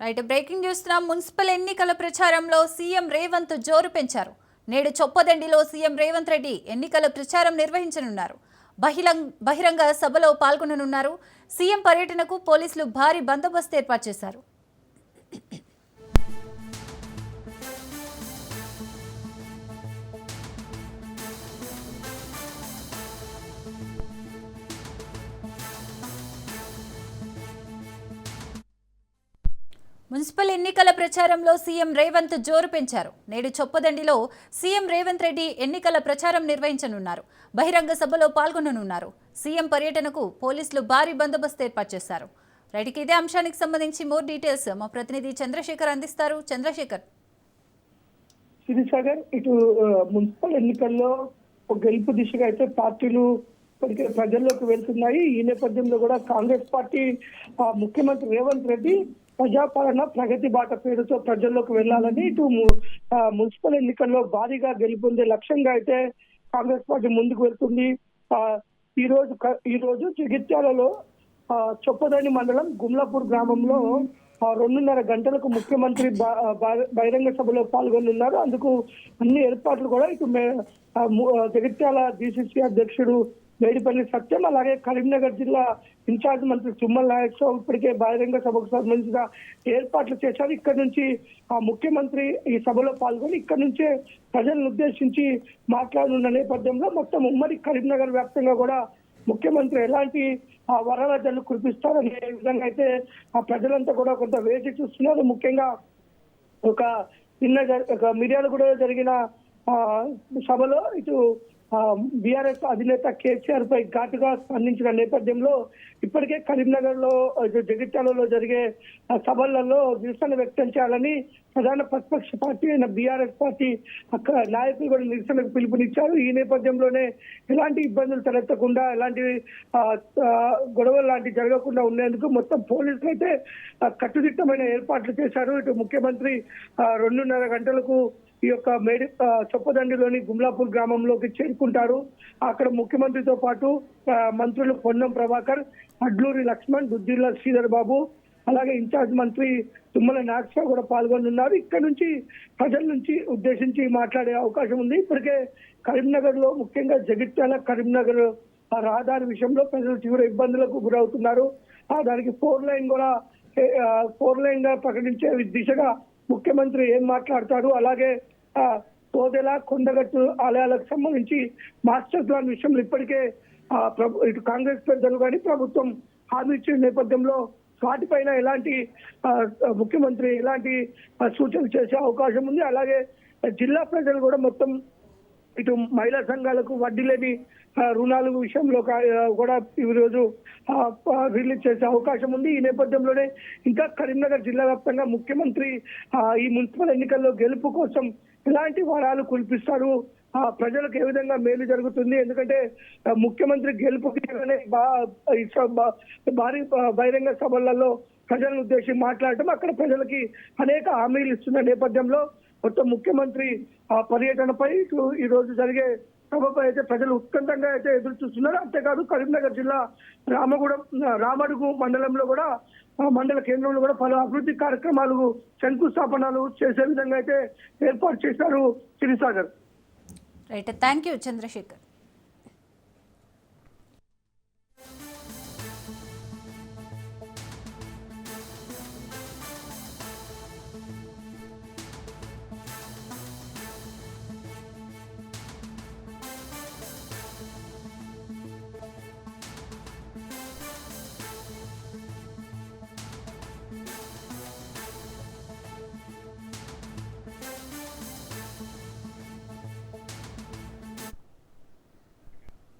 Right breaking చూస్తున్నాం. Municipal ఎన్నికల ప్రచారంలో సీఎం రేవంత్ జోరు పెంచారు. నేడు చొప్పదండిలో సీఎం రేవంత్ రెడ్డి ఎన్నికల ప్రచారం నిర్వహించనున్నారు. బహిరంగ సభలో పాల్గొననున్నారు. సీఎం పర్యటనకు పోలీసులు భారీ బందోబస్తు ఏర్పాటు చేశారు. మున్సిపల్ ఎన్నికల ప్రచారంలో సీఎం రేవంత్ జోరు పెంచారు. నేడు చొప్పదండిలో సీఎం రేవంత్ రెడ్డి ఎన్నికల ప్రచారం నిర్వహించనున్నారు. బహిరంగ సభలో పాల్గొననున్నారు. సీఎం పర్యటనకు పోలీసులు భారీ బందోబస్తు ఏర్పాటు చేశారు. రైట్కి ఇదే అంశానికి సంబంధించి మోర్ డీటెయిల్స్ మా ప్రతినిధి చంద్రశేఖర్ అందిస్తారు. చంద్రశేఖర్. శ్రీసాగర్, ఇటు మున్సిపల్ ఎన్నికల్లో గెలుపు దిశగా అయితే పార్టీలు ఇప్పటికే ప్రజల్లోకి వెళ్తున్నాయి. ఈ నేపథ్యంలో కూడా కాంగ్రెస్ పార్టీ ముఖ్యమంత్రి రేవంత్ రెడ్డి ప్రజాపాలన ప్రగతి బాట పేరుతో ప్రజల్లోకి వెళ్లాలని ఇటు మున్సిపల్ ఎన్నికల్లో భారీగా గెలుపొందే లక్ష్యంగా అయితే కాంగ్రెస్ పార్టీ ముందుకు వెళ్తుంది. ఈ రోజు జగిత్యాలలో చొప్పదండి మండలం గుమ్లాపూర్ గ్రామంలో 2:30 గంటలకు ముఖ్యమంత్రి బహిరంగ సభలో పాల్గొనున్నారు. అందుకు అన్ని ఏర్పాట్లు కూడా ఇటు జగిత్యాల DCC అధ్యక్షుడు మేడిపల్లి సత్యం, అలాగే కరీంనగర్ జిల్లా ఇన్ఛార్జ్ మంత్రి తుమ్మల నాయక్ ఇప్పటికే బహిరంగ సభకు సంబంధించిన ఏర్పాట్లు చేశారు. ఇక్కడ నుంచి ముఖ్యమంత్రి ఈ సభలో పాల్గొని ఇక్కడ నుంచే ప్రజలను ఉద్దేశించి మాట్లాడనున్న నేపథ్యంలో మొత్తం ఉమ్మడి కరీంనగర్ వ్యాప్తంగా కూడా ముఖ్యమంత్రి ఎలాంటి వరాలను కురిపిస్తారనే విధంగా అయితే ఆ ప్రజలంతా కూడా కొంత వేచి చూస్తున్నారు. ముఖ్యంగా మిర్యాలగూడ జరిగిన సభలో ఇటు బీఆర్ఎస్ అధినేత కేసీఆర్ పై ఘాటుగా స్పందించిన నేపథ్యంలో ఇప్పటికే కరీంనగర్ లో జగిత్యాలలో జరిగే సభలలో నిరసన వ్యక్తం చేయాలని ప్రధాన ప్రతిపక్ష పార్టీ అయిన బీఆర్ఎస్ పార్టీ అక్కడ నాయకులు కూడా నిరసనకు పిలుపునిచ్చారు. ఈ నేపథ్యంలోనే ఎలాంటి ఇబ్బందులు తలెత్తకుండా, ఎలాంటి గొడవలు లాంటివి జరగకుండా ఉండేందుకు మొత్తం పోలీసులు అయితే కట్టుదిట్టమైన ఏర్పాట్లు చేశారు. ఇటు ముఖ్యమంత్రి 2:30 గంటలకు ఈ యొక్క చొప్పదండిలోని గుమ్లాపూర్ గ్రామంలోకి చేరుకుంటారు. అక్కడ ముఖ్యమంత్రితో పాటు మంత్రులు పొన్నం ప్రభాకర్, అడ్లూరి లక్ష్మణ్, దుద్దిల్ల శ్రీధర్ బాబు, అలాగే ఇన్ఛార్జ్ మంత్రి తుమ్మల నాగేశ్వరరావు కూడా పాల్గొనున్నారు. ఇక్కడ నుంచి ప్రజల నుంచి ఉద్దేశించి మాట్లాడే అవకాశం ఉంది. ఇప్పటికే కరీంనగర్ లో ముఖ్యంగా జగిత్యాల కరీంనగర్ రహదారి విషయంలో ప్రజలు తీవ్ర ఇబ్బందులకు గురవుతున్నారు. దానికి 4 లైన్ గా ప్రకటించే దిశగా ముఖ్యమంత్రి ఏం మాట్లాడతాడు, అలాగే తోదెల కొండగట్టు ఆలయాలకు సంబంధించి మాస్టర్ ప్లాన్ విషయంలో ఇప్పటికే ఇటు కాంగ్రెస్ పెద్దలు కానీ ప్రభుత్వం హామీ ఇచ్చిన నేపథ్యంలో వాటిపైన ముఖ్యమంత్రి ఎలాంటి సూచనలు చేసే అవకాశం ఉంది. అలాగే జిల్లా ప్రజలు కూడా మొత్తం ఇటు మహిళా సంఘాలకు వడ్డీ లేని రుణాల విషయంలో కూడా ఈరోజు రిలీజ్ చేసే అవకాశం ఉంది. ఈ నేపథ్యంలోనే ఇంకా కరీంనగర్ జిల్లా వ్యాప్తంగా ముఖ్యమంత్రి ఈ మున్సిపల్ ఎన్నికల్లో గెలుపు కోసం ఎలాంటి వరాలు కురిపిస్తారు, ప్రజలకు ఏ విధంగా మేలు జరుగుతుంది, ఎందుకంటే ముఖ్యమంత్రి గెలుపుకి భారీ బహిరంగ సభలలో ప్రజలను ఉద్దేశించి మాట్లాడటం, అక్కడ ప్రజలకి అనేక హామీలు ఇస్తున్న నేపథ్యంలో మొత్తం ముఖ్యమంత్రి పర్యటనపై ఈ రోజు జరిగే సభపై అయితే ప్రజలు ఉత్కంఠంగా అయితే ఎదురు చూస్తున్నారు. అంతేకాదు కరీంనగర్ జిల్లా రామడుగు మండలంలో కూడా మండల కేంద్రంలో కూడా పలు అభివృద్ధి కార్యక్రమాలు శంకుస్థాపనలు చేసే విధంగా అయితే ఏర్పాటు చేశారు. Srisagar. Right, thank you Chandrasekhar.